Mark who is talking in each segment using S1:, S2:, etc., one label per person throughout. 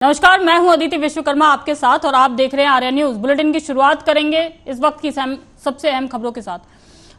S1: नमस्कार, मैं हूं अदिति विश्वकर्मा आपके साथ और आप देख रहे हैं आर्या न्यूज। बुलेटिन की शुरुआत करेंगे इस वक्त की सबसे अहम खबरों के साथ।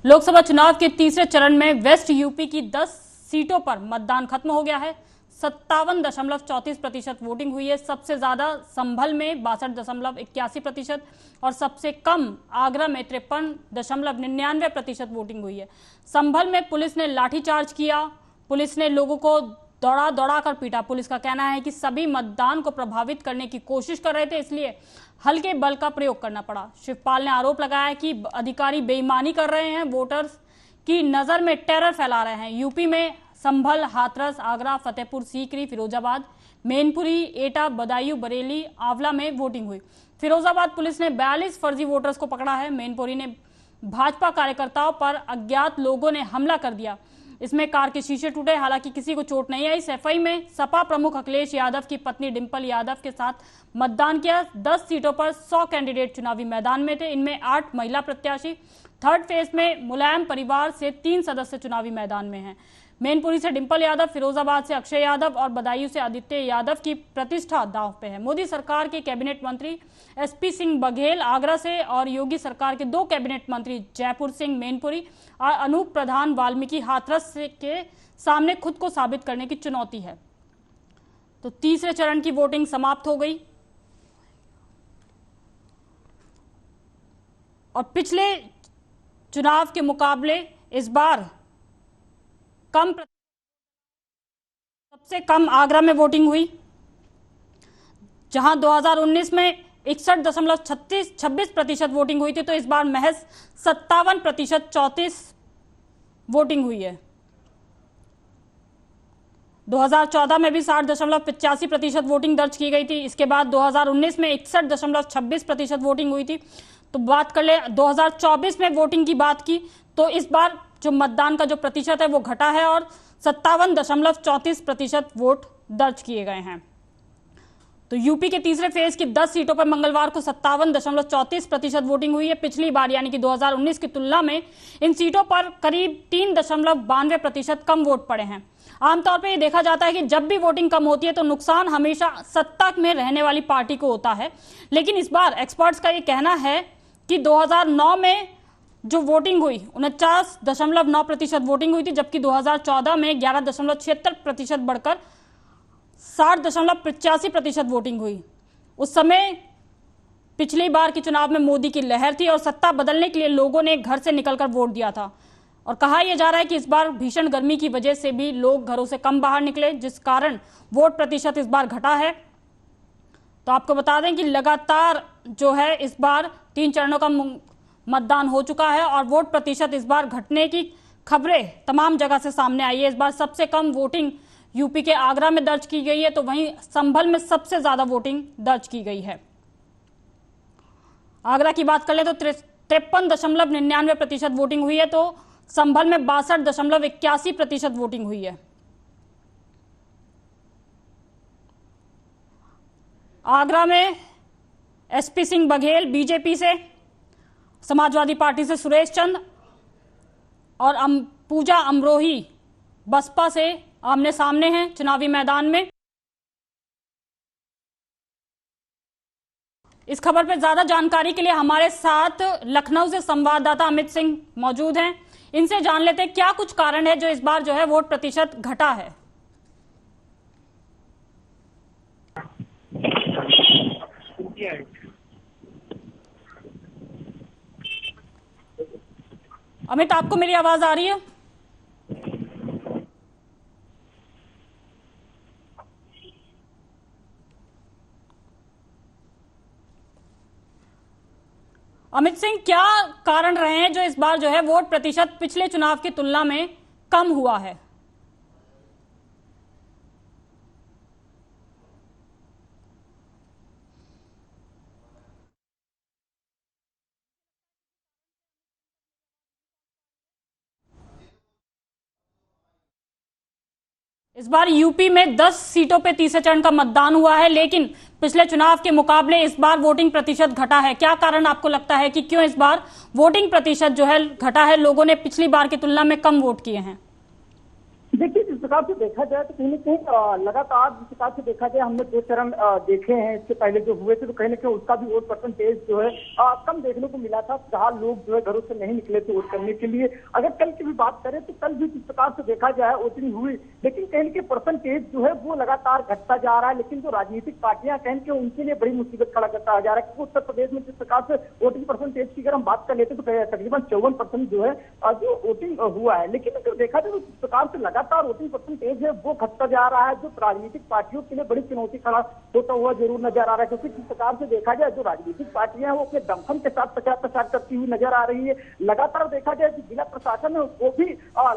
S1: लोकसभा चुनाव के तीसरे चरण में वेस्ट यूपी की 10 सीटों पर मतदान खत्म हो गया है। 57.34% वोटिंग हुई है। सबसे ज्यादा संभल में 62.81% और सबसे कम आगरा में 53.99% वोटिंग हुई है। संभल में पुलिस ने लाठीचार्ज किया, पुलिस ने लोगों को दौड़ा कर पीटा। पुलिस का कहना है कि सभी मतदान को प्रभावित करने की कोशिश कर रहे थे, इसलिए हल्के बल का प्रयोग करना पड़ा। शिवपाल ने आरोप लगाया कि अधिकारी बेईमानी कर रहे हैं, वोटर्स की नजर में टेरर फैला रहे हैं। यूपी में संभल, हाथरस, आगरा, फतेहपुर सीकरी, फिरोजाबाद, मैनपुरी, एटा, बदायूं, बरेली, आंवला में वोटिंग हुई। फिरोजाबाद पुलिस ने 42 फर्जी वोटर्स को पकड़ा है। मैनपुरी ने भाजपा कार्यकर्ताओं पर अज्ञात लोगों ने हमला कर दिया, इसमें कार के शीशे टूटे, हालांकि किसी को चोट नहीं आई। सफाई में सपा प्रमुख अखिलेश यादव की पत्नी डिंपल यादव के साथ मतदान किया। 10 सीटों पर 100 कैंडिडेट चुनावी मैदान में थे, इनमें 8 महिला प्रत्याशी। थर्ड फेज में मुलायम परिवार से 3 सदस्य चुनावी मैदान में हैं। मैनपुरी से डिंपल यादव, फिरोजाबाद से अक्षय यादव और बदायूं से आदित्य यादव की प्रतिष्ठा दांव पे है। मोदी सरकार के कैबिनेट मंत्री एसपी सिंह बघेल आगरा से और योगी सरकार के 2 कैबिनेट मंत्री जयपुर सिंह मैनपुरी और अनूप प्रधान वाल्मीकि हाथरस के सामने खुद को साबित करने की चुनौती है। तो तीसरे चरण की वोटिंग समाप्त हो गई और पिछले चुनाव के मुकाबले इस बार सबसे कम आगरा में वोटिंग हुई, जहां 2019 में 61.26% वोटिंग हुई थी, तो इस बार महज 57% वोटिंग हुई है। 2014 में भी 60.85% वोटिंग दर्ज की गई थी। इसके बाद 2019 में 61.26% वोटिंग हुई थी। तो बात कर ले 2024 में वोटिंग की बात की तो इस बार जो मतदान का जो प्रतिशत है वो घटा है और 57.34% वोट दर्ज किए गए हैं। तो यूपी के तीसरे फेज की 10 सीटों पर मंगलवार को 57.34% वोटिंग हुई है। पिछली बार यानी कि 2019 की तुलना में इन सीटों पर करीब 3.92% कम वोट पड़े हैं। आमतौर पर यह देखा जाता है कि जब भी वोटिंग कम होती है तो नुकसान हमेशा सत्ता में रहने वाली पार्टी को होता है, लेकिन इस बार एक्सपर्ट्स का यह कहना है कि 2009 में जो वोटिंग हुई 49.9% वोटिंग हुई थी, जबकि 2014 में 11.76% बढ़कर 60.85% वोटिंग हुई। उस समय पिछली बार के चुनाव में मोदी की लहर थी और सत्ता बदलने के लिए लोगों ने घर से निकलकर वोट दिया था। और कहा यह जा रहा है कि इस बार भीषण गर्मी की वजह से भी लोग घरों से कम बाहर निकले, जिस कारण वोट प्रतिशत इस बार घटा है। तो आपको बता दें कि लगातार जो है इस बार 3 चरणों का मतदान हो चुका है और वोट प्रतिशत इस बार घटने की खबरें तमाम जगह से सामने आई है। इस बार सबसे कम वोटिंग यूपी के आगरा में दर्ज की गई है, तो वहीं संभल में सबसे ज्यादा वोटिंग दर्ज की गई है। आगरा की बात कर ले तो 53.99% वोटिंग हुई है, तो संभल में 62.81% वोटिंग हुई है। आगरा में एसपी सिंह बघेल बीजेपी से, समाजवादी पार्टी से सुरेश चंद और पूजा अमरोही बसपा से आमने सामने हैं चुनावी मैदान में। इस खबर पर ज्यादा जानकारी के लिए हमारे साथ लखनऊ से संवाददाता अमित सिंह मौजूद हैं। इनसे जान लेते हैं क्या कुछ कारण है जो इस बार जो है वोट प्रतिशत घटा है। अमित, आपको मेरी आवाज आ रही है? अमित सिंह, क्या कारण रहे हैं जो इस बार जो है वोट प्रतिशत पिछले चुनाव की तुलना में कम हुआ है? इस बार यूपी में 10 सीटों पे तीसरे चरण का मतदान हुआ है, लेकिन पिछले चुनाव के मुकाबले इस बार वोटिंग प्रतिशत घटा है। क्या कारण आपको लगता है कि क्यों इस बार वोटिंग प्रतिशत जो है घटा है? लोगों ने पिछली बार की तुलना में कम वोट किए हैं।
S2: देखिए, प्रकार से देखा जाए तो कहीं न कहीं लगातार जिस प्रकार से देखा जाए हमने 2 चरण देखे हैं इससे पहले जो हुए थे, तो कहीं न कहीं उसका भी वोट परसेंटेज जो है कम देखने को मिला था, जहां लोग जो है घरों से नहीं निकले थे वोट करने के लिए। अगर कल की भी बात करें तो कल भी जिस प्रकार से देखा जाए वोटिंग हुई, लेकिन कहीं न कहीं परसेंटेज जो है वो लगातार घटता जा रहा है। लेकिन जो राजनीतिक पार्टियां कहीं न उनके लिए बड़ी मुसीबत खड़ा करता जा रहा है, क्योंकि उत्तर प्रदेश में जिस प्रकार से वोटिंग परसेंटेज की अगर हम बात कर लेते तो तकरीबन 54% जो है जो वोटिंग हुआ है। लेकिन अगर देखा जाए तो जिस प्रकार से लगातार वोटिंग परसेंटेज है वो घटता जा रहा है, जो राजनीतिक पार्टियों के लिए बड़ी चुनौती खड़ा होता हुआ जरूर नजर आ रहा है। क्योंकि जिस प्रकार से देखा जाए जो राजनीतिक पार्टियां हैं वो अपने दमखम के साथ प्रचार प्रसार करती हुई नजर आ रही है। लगातार देखा जाए कि जिला प्रशासन है वो भी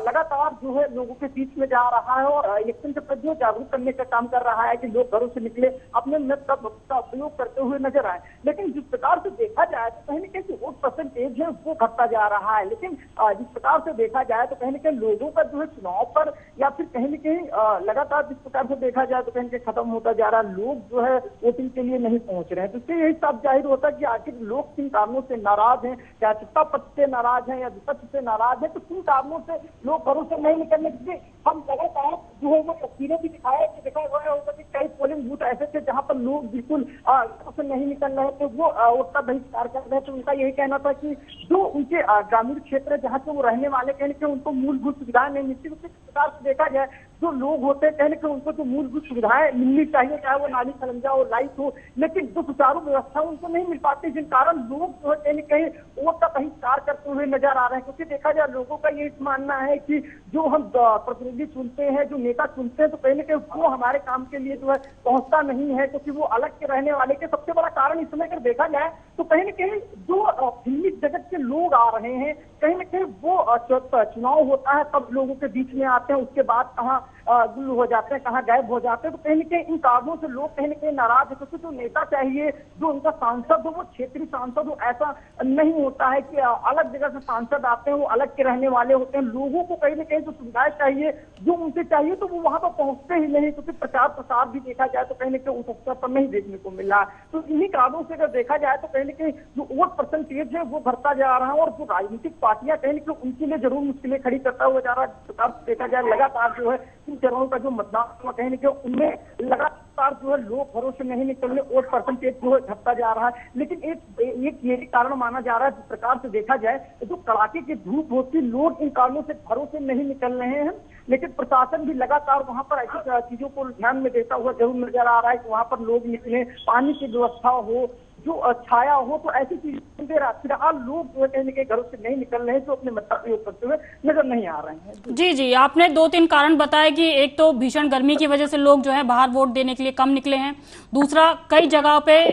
S2: लगातार जो है लोगों के बीच में जा रहा है और इलेक्शन के प्रति जागरूक करने का काम कर रहा है कि लोग घरों से निकले, अपने मत का उपयोग करते हुए नजर आए। लेकिन जिस प्रकार से देखा जाए तो कहीं न कहीं वोट परसेंटेज है वो घटता जा रहा है। लेकिन जिस प्रकार से देखा जाए तो कहीं न कहीं लोगों का जो है चुनाव पर या फिर कहीं न कहीं लगातार जिस प्रकार से देखा जाए तो कहीं न कहीं खत्म होता जा रहा है, लोग जो है वोटिंग के लिए नहीं पहुंच रहे हैं। तो इससे यही साफ जाहिर होता है कि आखिर लोग किन कारणों से नाराज हैं, क्या सत्ता पक्ष से नाराज हैं या विपक्ष से नाराज है, तो किन कारणों से लोग घरों से नहीं निकलने के। हम लगातार जो है वो तस्वीरें भी दिखाया कि देखा गया होगा कि कई पोलिंग बूथ ऐसे थे जहां पर लोग बिल्कुल घरों से नहीं निकल रहे थे, वो वोट का बहिष्कार कर रहे थे। उनका यही कहना था कि जो उनके ग्रामीण क्षेत्र जहाँ से वो रहने वाले कहीं न कहीं उनको मूलभूत सुविधाएं नहीं मिलती। उसी प्रकार से देखा जाए जो लोग होते हैं कहीं न कहीं उनको जो मूलभूत सुविधाएं मिलनी चाहिए, चाहे वो नाली खलंजा हो, लाइट हो, लेकिन जो सुचारू व्यवस्था उनको नहीं मिल पाती, जिन कारण लोग जो है कहीं न कहीं वोट का बहिष्कार करते हुए नजर आ रहे हैं। क्योंकि देखा जाए लोगों का ये मानना है कि जो हम प्रतिनिधि चुनते हैं, जो नेता चुनते हैं, तो कहीं न कहीं वो हमारे काम के लिए जो है पहुंचता नहीं है, क्योंकि वो अलग के रहने वाले के। सबसे बड़ा कारण इस समय अगर देखा जाए तो कहीं न कहीं जो फिल्मी जगत के लोग आ रहे हैं, कहीं न कहीं वो चुनाव होता है तब लोगों के बीच में आते हैं, उसके बाद कहाँ गुल हो जाते हैं, कहाँ गायब हो जाते हैं। तो कहीं न कहीं इन कारणों से लोग कहीं न कहीं नाराज है, क्योंकि जो नेता चाहिए, जो उनका सांसद हो वो क्षेत्रीय सांसद हो, ऐसा नहीं होता है कि अलग जगह से सांसद आते हैं, वो अलग के रहने वाले होते हैं। लोगों को कहीं न कहीं जो सुविधाएं चाहिए, जो उनसे चाहिए, तो वो वहां पर पहुंचते ही नहीं, क्योंकि प्रचार प्रसार भी देखा जाए तो कहीं न कहीं उस अवसर पर नहीं देखने को मिल रहा है। तो इन्हीं कारणों से अगर देखा जाए तो कहीं न कहीं जो वोट परसेंटेज है वो बढ़ता जा रहा है और जो राजनीतिक पार्टियां कहीं न कहीं उनके लिए जरूर मुश्किलें खड़ी करता हुआ जा रहा है। देखा जाए लगातार जो है इन चरणों का जो मतदान हुआ कहीं न कहीं उनमें लगातार जो है लोग घरों से नहीं निकलने, वोट परसेंटेज जो है घटता जा रहा है। लेकिन एक ये भी कारण माना जा रहा है, जिस प्रकार से देखा जाए जो कड़ाके की धूप होती, लोग इन कारणों से घरों से नहीं निकल रहे हैं। लेकिन प्रशासन भी लगातार वहां पर ऐसी चीजों को ध्यान में देता हुआ जरूर नजर आ रहा है कि वहां पर लोग निकले, पानी की व्यवस्था हो, जो छाया हो, तो ऐसी चीजें दे रहा। फिलहाल लोग जो है कहीं न कहीं घरों से नहीं निकल रहे हैं, जो अपने मत का प्रयोग करते हुए नजर नहीं आ रहे हैं।
S1: जी जी, आपने 2-3 कारण बताए कि एक तो भीषण गर्मी की वजह से लोग जो है बाहर वोट देने के लिए कम निकले हैं, दूसरा कई जगह पे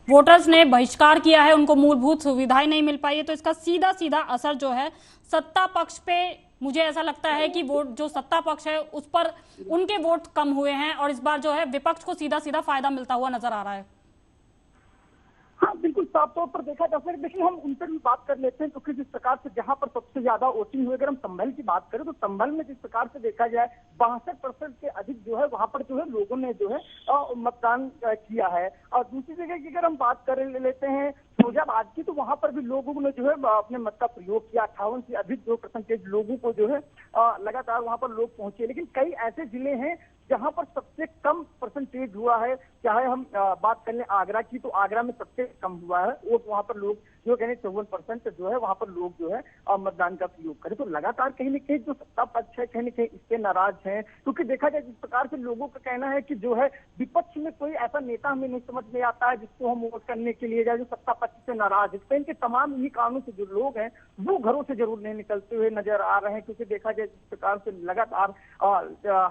S1: वोटर्स ने बहिष्कार किया है, उनको मूलभूत सुविधाएं नहीं मिल पाई है। तो इसका सीधा सीधा असर जो है सत्ता पक्ष पे, मुझे ऐसा लगता है कि वोट जो सत्ता पक्ष है उस पर उनके वोट कम हुए हैं और इस बार जो है विपक्ष को सीधा सीधा फायदा मिलता हुआ नजर आ रहा है।
S2: हाँ, बिल्कुल साफ तौर पर देखा जा सकता है। लेकिन हम उन पर भी बात कर लेते हैं, क्योंकि जिस प्रकार से जहां पर सबसे ज्यादा वोटिंग हुई, अगर हम संभल की बात करें तो संभल में जिस प्रकार से देखा जाए 62% से अधिक जो है वहां पर जो है लोगों ने जो है मतदान किया है। और दूसरी जगह की अगर हम बात कर लेते हैं फिरोजाबाद की, तो वहां पर भी लोगों ने जो है अपने मत का प्रयोग किया। 58 से अधिक जो परसेंटेज लोगों को जो है लगातार वहां पर लोग पहुंचे। लेकिन कई ऐसे जिले हैं जहां पर सबसे कम परसेंटेज हुआ है। चाहे हम बात कर लें आगरा की, तो आगरा में सबसे कम हुआ है वोट, वहां पर लोग जो कहें 54% जो है वहां पर लोग जो है मतदान का प्रयोग करें। तो लगातार कहीं न कहीं जो सत्ता पक्ष है कहीं न कहीं इससे नाराज है, क्योंकि देखा जाए जिस प्रकार से लोगों का कहना है कि जो है विपक्ष में कोई ऐसा नेता हमें नहीं समझ में आता है जिसको हम वोट करने के लिए जाए, जो सत्ता पक्ष से नाराज है। तो इनके तमाम इन्हीं कारणों से जो लोग हैं वो घरों से जरूर नहीं निकलते हुए नजर आ रहे हैं। क्योंकि देखा जाए जिस प्रकार से लगातार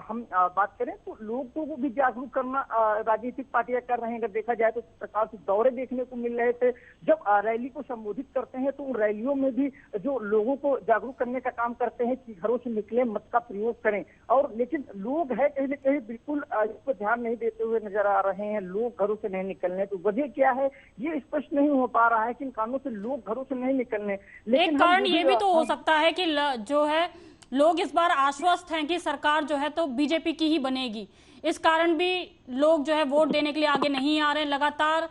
S2: हम बात करें तो लोगों को भी जागरूक करना राजनीतिक पार्टियां कर रहे हैं। अगर देखा जाए तो इस प्रकार से दौरे देखने को मिल रहे थे, जब रैली को संबोधित करते हैं तो उन रैलियों में भी जो लोगों को जागरूक करने का काम करते हैं कि घरों से निकले, मत का प्रयोग करें। और लेकिन लोग है कहीं न कहीं बिल्कुल इस पर ध्यान नहीं देते हुए नजर आ रहे हैं, लोग घरों से नहीं निकलने। तो वजह क्या है ये स्पष्ट नहीं हो पा रहा है कि इन कारणों से लोग घरों से नहीं निकलने। लेकिन
S1: एक कारण ये भी तो हो सकता है कि जो है लोग इस बार आश्वस्त हैं कि सरकार जो है तो बीजेपी की ही बनेगी, इस कारण भी लोग जो है वोट देने के लिए आगे नहीं आ रहे हैं। लगातार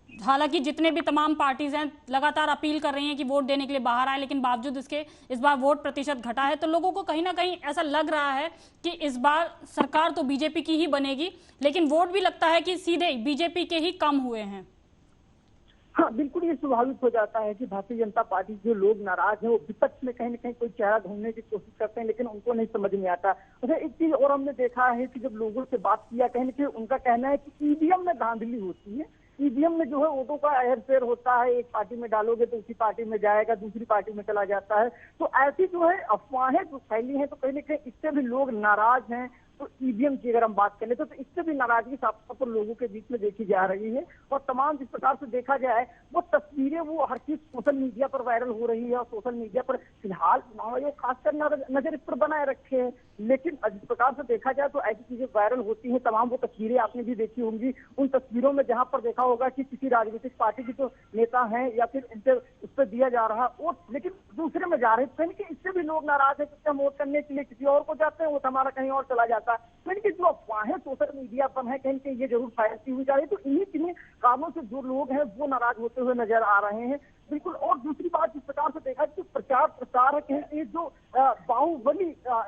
S1: हालांकि जितने भी तमाम पार्टीज हैं लगातार अपील कर रही हैं कि वोट देने के लिए बाहर आए, लेकिन बावजूद इसके इस बार वोट प्रतिशत घटा है। तो लोगों को कहीं ना कहीं ऐसा लग रहा है कि इस बार सरकार तो बीजेपी की ही बनेगी, लेकिन वोट भी लगता है कि सीधे बीजेपी के ही कम हुए हैं।
S2: हाँ, बिल्कुल ये स्वाभाविक हो जाता है कि भारतीय जनता पार्टी जो लोग नाराज हैं वो विपक्ष में कहीं ना कहीं कोई चेहरा ढूंढने की कोशिश करते हैं, लेकिन उनको नहीं समझ में आता। अच्छा, एक चीज और हमने देखा है कि जब लोगों से बात किया, कहीं ना कहीं उनका कहना है कि ईवीएम में धांधली होती है। ईवीएम में जो है वोटों का हेरफेर होता है, एक पार्टी में डालोगे तो उसी पार्टी में जाएगा, दूसरी पार्टी में चला जाता है। तो ऐसी जो है अफवाहें जो फैली हैं, तो कहीं ना कहीं इससे भी लोग नाराज हैं। तो ईवीएम की अगर हम बात करें तो इससे भी नाराजगी साफ तौर पर लोगों के बीच में देखी जा रही है। और तमाम जिस प्रकार से देखा जाए वो तस्वीरें, वो हर चीज सोशल मीडिया पर वायरल हो रही है, और सोशल मीडिया पर फिलहाल चुनाव आयोग खासकर नजर इस पर बनाए रखे हैं। लेकिन जिस प्रकार से देखा जाए तो ऐसी चीजें वायरल होती हैं, तमाम वो तस्वीरें आपने भी देखी होंगी। उन तस्वीरों में जहां पर देखा होगा कि किसी राजनीतिक पार्टी की जो नेता है या फिर इनसे उस पर दिया जा रहा वोट, लेकिन दूसरे में जा रहे हैं। तो इससे भी लोग नाराज है कि हम वोट करने के लिए किसी और को जाते हैं, वोट हमारा कहीं और चला जाता है। तो इनकी जो अफवाहें सोशल मीडिया पर है, कहीं कहीं ये जरूर फैलती हुई जा रही है। तो इन्हीं कारणों से जो लोग हैं वो नाराज होते हुए नजर आ रहे हैं। बिल्कुल। और दूसरी बात जिस प्रकार से देखा कि प्रचार प्रसार है, कहीं जो बाहुबली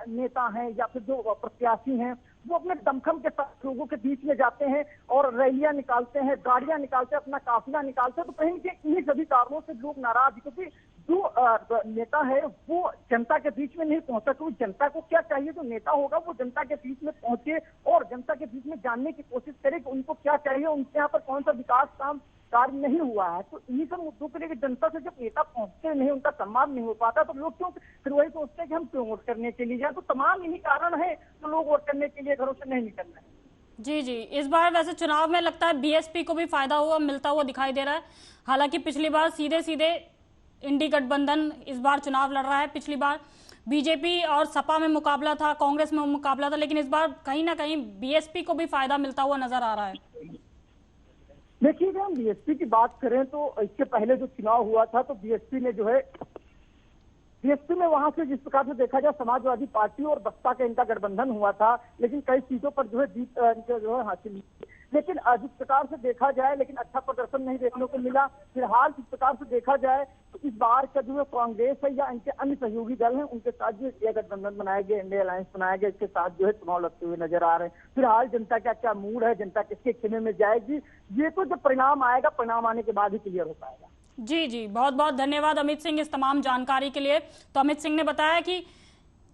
S2: नेता हैं या फिर जो प्रत्याशी हैं वो अपने दमखम के साथ लोगों के बीच में जाते हैं और रैलियां निकालते हैं, गाड़ियां निकालते हैं, अपना काफिला निकालते हैं। तो कहीं इन्हीं सभी कारणों से लोग नाराज, क्योंकि जो नेता है वो जनता के बीच में नहीं पहुंचा। क्योंकि जनता को क्या चाहिए, जो नेता होगा वो जनता के बीच में पहुंचे और जनता के बीच में जानने की कोशिश करे कि उनको क्या चाहिए, उनके यहाँ पर कौन सा विकास काम कार्य नहीं हुआ है। तो इन्हीं सब मुद्दों के लिए जनता से जब नेता पहुंचते नहीं, उनका सम्मान नहीं हो पाता, तो लोग क्यों फिर वही सोचते हैं कि हम क्यों वोट करने के लिए जाए। तो तमाम इन्हीं कारण है तो लोग वोट करने के लिए घरों से नहीं निकल रहे हैं।
S1: जी जी, इस बार वैसे चुनाव में लगता है बीएसपी को भी फायदा हुआ मिलता हुआ दिखाई दे रहा है। हालांकि पिछली बार सीधे सीधे इंडी गठबंधन इस बार चुनाव लड़ रहा है। पिछली बार बीजेपी और सपा में मुकाबला था, कांग्रेस में मुकाबला था, लेकिन इस बार कहीं ना कहीं बीएसपी को भी फायदा मिलता हुआ नजर आ रहा है।
S2: देखिए, अगर हम बीएसपी की बात करें तो इससे पहले जो चुनाव हुआ था तो बीएसपी ने जो है बीएसपी में वहां से जिस प्रकार से देखा जाए समाजवादी पार्टी और बसपा का इनका गठबंधन हुआ था, लेकिन कई सीटों पर जो है जीत जो है हासिल हुई। लेकिन जिस प्रकार से देखा जाए लेकिन अच्छा प्रदर्शन नहीं देखने को मिला। फिलहाल जिस प्रकार से देखा जाए तो इस बार का जो है कांग्रेस है या इनके अन्य सहयोगी दल हैं उनके साथ जो यह गठबंधन बनाया गया, इंडिया अलायंस बनाया गया, इसके साथ जो है चुनाव लड़ते हुए नजर आ रहे हैं। फिलहाल जनता का क्या मूड है, जनता किसके खेमे में जाएगी, ये तो जब परिणाम आएगा, परिणाम आने के बाद ही क्लियर हो पाएगा।
S1: जी जी, बहुत बहुत धन्यवाद अमित सिंह इस तमाम जानकारी के लिए। तो अमित सिंह ने बताया कि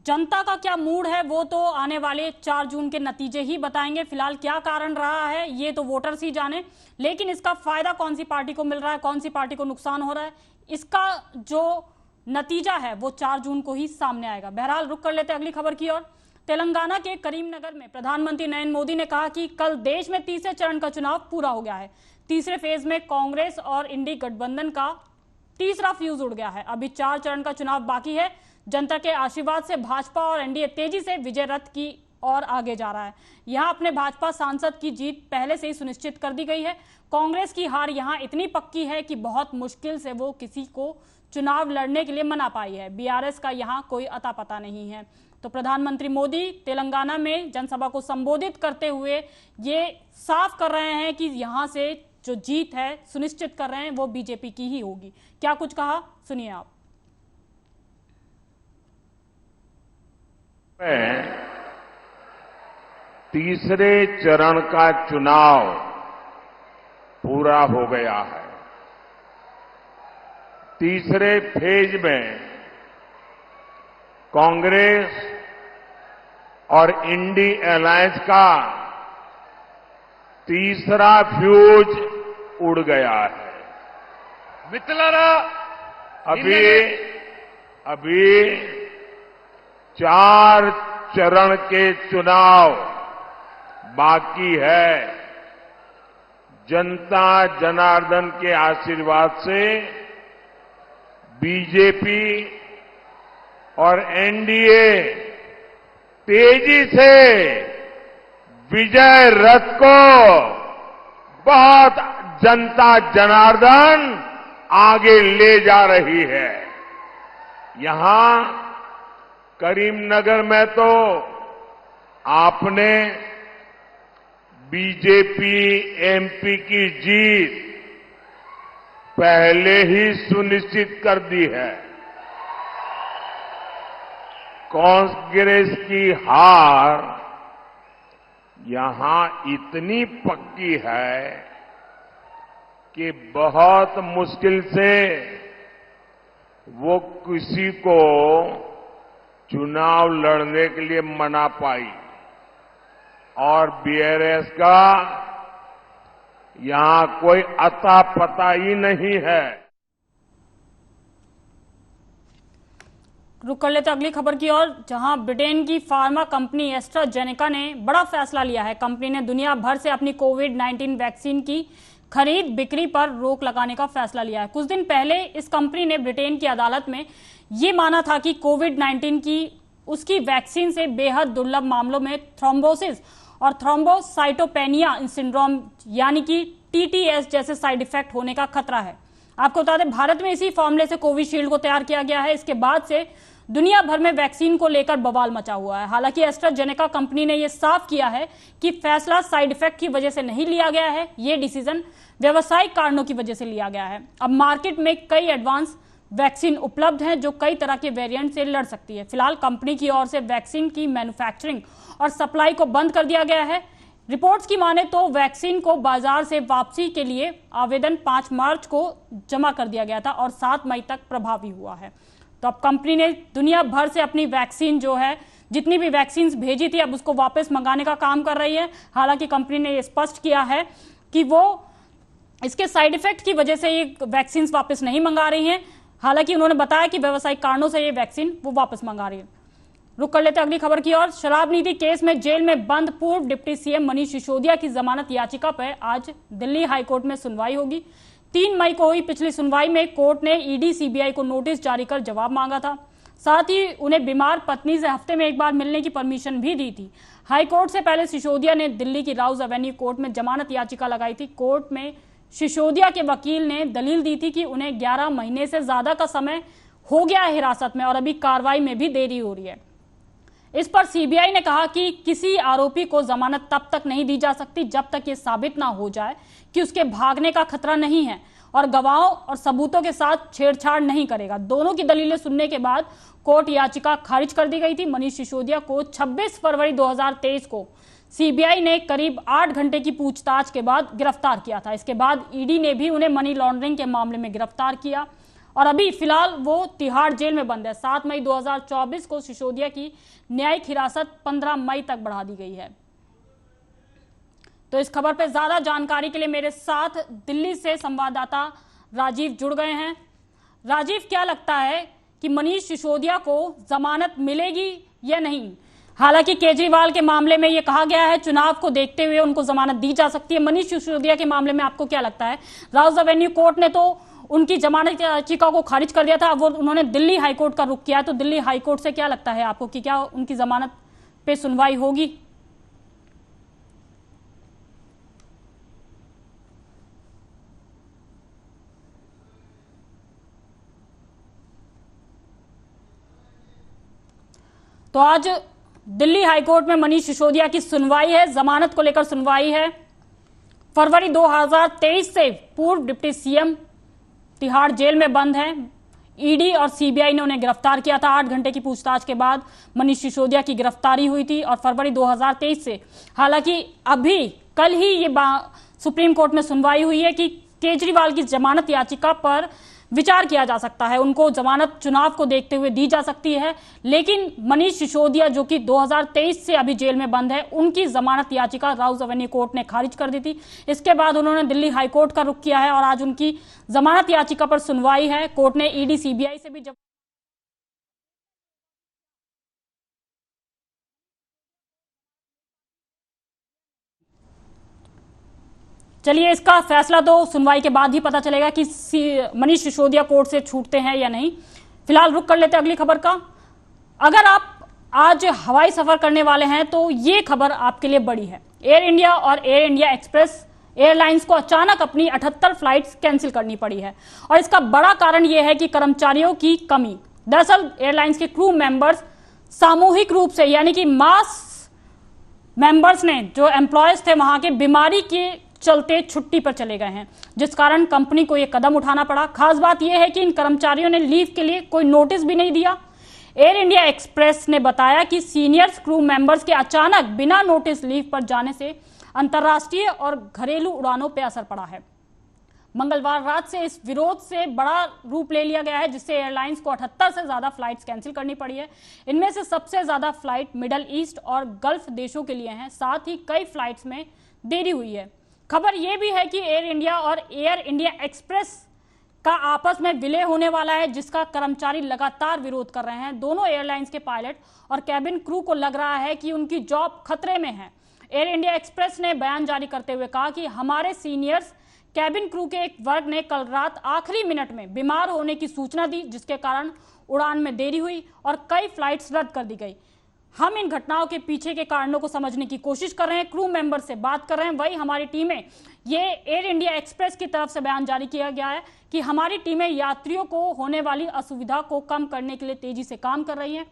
S1: जनता का क्या मूड है वो तो आने वाले 4 जून के नतीजे ही बताएंगे। फिलहाल क्या कारण रहा है ये तो वोटर्स ही जाने, लेकिन इसका फायदा कौन सी पार्टी को मिल रहा है, कौन सी पार्टी को नुकसान हो रहा है, इसका जो नतीजा है वो 4 जून को ही सामने आएगा। बहरहाल रुक कर लेते अगली खबर की ओर। तेलंगाना के करीमनगर में प्रधानमंत्री नरेंद्र मोदी ने कहा कि कल देश में तीसरे चरण का चुनाव पूरा हो गया है। तीसरे फेज में कांग्रेस और इंडी गठबंधन का तीसरा फ्यूज उड़ गया है। अभी 4 चरण का चुनाव बाकी है। जनता के आशीर्वाद से भाजपा और एनडीए तेजी से विजय रथ की ओर आगे जा रहा है। यहां अपने भाजपा सांसद की जीत पहले से ही सुनिश्चित कर दी गई है। कांग्रेस की हार यहां इतनी पक्की है कि बहुत मुश्किल से वो किसी को चुनाव लड़ने के लिए मना पाई है। बीआरएस का यहां कोई अता पता नहीं है। तो प्रधानमंत्री मोदी तेलंगाना में जनसभा को संबोधित करते हुए ये साफ कर रहे हैं कि यहां से जो जीत है सुनिश्चित कर रहे हैं वो बीजेपी की ही होगी। क्या कुछ कहा, सुनिए आप।
S3: तीसरे चरण का चुनाव पूरा हो गया है। तीसरे फेज में कांग्रेस और इंडी अलायंस का तीसरा फ्यूज उड़ गया है।
S4: मित्रलारा
S3: अभी 4 चरण के चुनाव बाकी है। जनता जनार्दन के आशीर्वाद से बीजेपी और एनडीए तेजी से विजय रथ को बहुत जनता जनार्दन आगे ले जा रही है। यहां करीमनगर में तो आपने बीजेपी एमपी की जीत पहले ही सुनिश्चित कर दी है। कांग्रेस की हार यहां इतनी पक्की है कि बहुत मुश्किल से वो किसी को चुनाव लड़ने के लिए मना पाई और बीआरएस का यहां कोई अता पता ही नहीं है।
S1: रुक कर लेते अगली खबर की ओर, जहां ब्रिटेन की फार्मा कंपनी एस्ट्राजेनेका ने बड़ा फैसला लिया है। कंपनी ने दुनिया भर से अपनी कोविड-19 वैक्सीन की खरीद बिक्री पर रोक लगाने का फैसला लिया है। कुछ दिन पहले इस कंपनी ने ब्रिटेन की अदालत में यह माना था कि कोविड-19 की उसकी वैक्सीन से बेहद दुर्लभ मामलों में थ्रोम्बोसिस और थ्रोम्बोसाइटोपेनिया सिंड्रोम यानी कि टीटीएस जैसे साइड इफेक्ट होने का खतरा है। आपको बता दें, भारत में इसी फॉर्मूले से कोविशील्ड को तैयार किया गया है। इसके बाद से दुनिया भर में वैक्सीन को लेकर बवाल मचा हुआ है। हालांकि एस्ट्राजेनेका कंपनी ने यह साफ किया है कि फैसला साइड इफेक्ट की वजह से नहीं लिया गया है, यह डिसीजन व्यवसायिक कारणों की वजह से लिया गया है। अब मार्केट में कई एडवांस वैक्सीन उपलब्ध हैं जो कई तरह के वेरिएंट से लड़ सकती है। फिलहाल कंपनी की ओर से वैक्सीन की मैन्युफैक्चरिंग और सप्लाई को बंद कर दिया गया है। रिपोर्ट्स की माने तो वैक्सीन को बाजार से वापसी के लिए आवेदन 5 मार्च को जमा कर दिया गया था और 7 मई तक प्रभावी हुआ है। तो अब कंपनी ने दुनिया भर से अपनी वैक्सीन जो है, जितनी भी वैक्सीन भेजी थी, अब उसको वापस मंगाने का काम कर रही है। हालांकि कंपनी ने यह स्पष्ट किया है कि वो इसके साइड इफेक्ट की वजह से ये वैक्सीन वापस नहीं मंगा रही हैं। हालांकि उन्होंने बताया कि व्यवसायिक कारणों से ये वैक्सीन वो वापस मंगा रही है। रुक कर लेते अगली खबर की ओर। शराब नीति केस में जेल में बंद पूर्व डिप्टी सीएम मनीष सिसोदिया की जमानत याचिका पर आज दिल्ली हाईकोर्ट में सुनवाई होगी। 3 मई को हुई पिछली सुनवाई में कोर्ट ने ईडी सीबीआई को नोटिस जारी कर जवाब मांगा था। साथ ही उन्हें बीमार पत्नी से हफ्ते में एक बार मिलने की परमिशन भी दी थी। हाईकोर्ट से पहले सिसोदिया ने दिल्ली की राउज एवेन्यू कोर्ट में जमानत याचिका लगाई थी। कोर्ट में सिसोदिया के वकील ने दलील दी थी कि उन्हें 11 महीने से ज्यादा का समय हो गया है हिरासत में और अभी कार्रवाई में भी देरी हो रही है। इस पर सीबीआई ने कहा कि किसी आरोपी को जमानत तब तक नहीं दी जा सकती जब तक ये साबित ना हो जाए कि उसके भागने का खतरा नहीं है और गवाहों और सबूतों के साथ छेड़छाड़ नहीं करेगा। दोनों की दलीलें सुनने के बाद कोर्ट याचिका खारिज कर दी गई थी। मनीष सिसोदिया को 26 फरवरी 2023 को सीबीआई ने करीब 8 घंटे की पूछताछ के बाद गिरफ्तार किया था। इसके बाद ईडी ने भी उन्हें मनी लॉन्ड्रिंग के मामले में गिरफ्तार किया और अभी फिलहाल वो तिहाड़ जेल में बंद है। 7 मई 2024 को सिसोदिया की न्यायिक हिरासत 15 मई तक बढ़ा दी गई है। तो इस खबर पर ज्यादा जानकारी के लिए मेरे साथ दिल्ली से संवाददाता राजीव जुड़ गए हैं। राजीव, क्या लगता है कि मनीष सिसोदिया को जमानत मिलेगी या नहीं? हालांकि केजरीवाल के मामले में यह कहा गया है चुनाव को देखते हुए उनको जमानत दी जा सकती है। मनीष सिसोदिया के मामले में आपको क्या लगता है? राउज एवेन्यू कोर्ट ने तो उनकी जमानत याचिका को खारिज कर दिया था, अब उन्होंने दिल्ली हाईकोर्ट का रुख किया। तो दिल्ली हाईकोर्ट से क्या लगता है आपको कि क्या उनकी जमानत पे सुनवाई होगी? तो आज दिल्ली हाईकोर्ट में मनीष सिसोदिया की सुनवाई है, जमानत को लेकर सुनवाई है। फरवरी 2023 से पूर्व डिप्टी सीएम तिहाड़ जेल में बंद है। ईडी और सीबीआई ने उन्हें गिरफ्तार किया था। 8 घंटे की पूछताछ के बाद मनीष सिसोदिया की गिरफ्तारी हुई थी और फरवरी 2023 से, हालांकि अभी कल ही ये सुप्रीम कोर्ट में सुनवाई हुई है कि केजरीवाल की जमानत याचिका पर विचार किया जा सकता है। उनको जमानत चुनाव को देखते हुए दी जा सकती है, लेकिन मनीष सिसोदिया जो कि 2023 से अभी जेल में बंद है, उनकी जमानत याचिका राउज एवेन्यू कोर्ट ने खारिज कर दी थी। इसके बाद उन्होंने दिल्ली हाईकोर्ट का रुख किया है और आज उनकी जमानत याचिका पर सुनवाई है। कोर्ट ने ईडी सीबीआई से भी चलिए, इसका फैसला तो सुनवाई के बाद ही पता चलेगा कि मनीष सिसोदिया कोर्ट से छूटते हैं या नहीं। फिलहाल रुक कर लेते अगली खबर का। अगर आप आज हवाई सफर करने वाले हैं तो ये खबर आपके लिए बड़ी है। एयर इंडिया और एयर इंडिया एक्सप्रेस एयरलाइंस को अचानक अपनी 78 फ्लाइट्स कैंसिल करनी पड़ी है और इसका बड़ा कारण यह है कि कर्मचारियों की कमी। दरअसल एयरलाइंस के क्रू मेंबर्स सामूहिक रूप से, यानी कि मास मेंबर्स ने, जो एम्प्लॉयज थे वहां के, बीमारी के चलते छुट्टी पर चले गए हैं, जिस कारण कंपनी को यह कदम उठाना पड़ा। खास बात यह है कि इन कर्मचारियों ने लीव के लिए कोई नोटिस भी नहीं दिया। एयर इंडिया एक्सप्रेस ने बताया कि सीनियर क्रू मेंबर्स के अचानक बिना नोटिस लीव पर जाने से अंतर्राष्ट्रीय और घरेलू उड़ानों पर असर पड़ा है। मंगलवार रात से इस विरोध से बड़ा रूप ले लिया गया है, जिससे एयरलाइंस को 78 से ज्यादा फ्लाइट्स कैंसिल करनी पड़ी है। इनमें से सबसे ज्यादा फ्लाइट मिडल ईस्ट और गल्फ देशों के लिए हैं। साथ ही कई फ्लाइट्स में देरी हुई है। खबर यह भी है कि एयर इंडिया और एयर इंडिया एक्सप्रेस का आपस में विलय होने वाला है, जिसका कर्मचारी लगातार विरोध कर रहे हैं। दोनों एयरलाइंस के पायलट और कैबिन क्रू को लग रहा है कि उनकी जॉब खतरे में है। एयर इंडिया एक्सप्रेस ने बयान जारी करते हुए कहा कि हमारे सीनियर्स कैबिन क्रू के एक वर्ग ने कल रात आखिरी मिनट में बीमार होने की सूचना दी, जिसके कारण उड़ान में देरी हुई और कई फ्लाइट्स रद्द कर दी गई। हम इन घटनाओं के पीछे के कारणों को समझने की कोशिश कर रहे हैं, क्रू मेंबर से बात कर रहे हैं। वही हमारी टीमें, ये एयर इंडिया एक्सप्रेस की तरफ से बयान जारी किया गया है कि हमारी टीमें यात्रियों को होने वाली असुविधा को कम करने के लिए तेजी से काम कर रही है।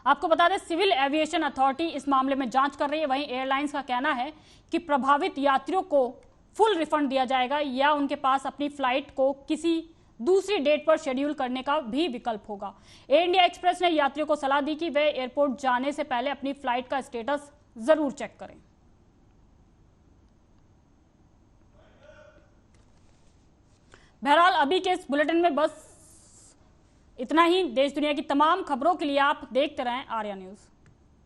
S1: आपको बता दें, सिविल एविएशन अथॉरिटी इस मामले में जांच कर रही है। वहीं एयरलाइंस का कहना है कि प्रभावित यात्रियों को फुल रिफंड दिया जाएगा या उनके पास अपनी फ्लाइट को किसी दूसरी डेट पर शेड्यूल करने का भी विकल्प होगा। एयर इंडिया एक्सप्रेस ने यात्रियों को सलाह दी कि वे एयरपोर्ट जाने से पहले अपनी फ्लाइट का स्टेटस जरूर चेक करें। बहरहाल अभी के इस बुलेटिन में बस इतना ही। देश दुनिया की तमाम खबरों के लिए आप देखते रहें आर्या न्यूज।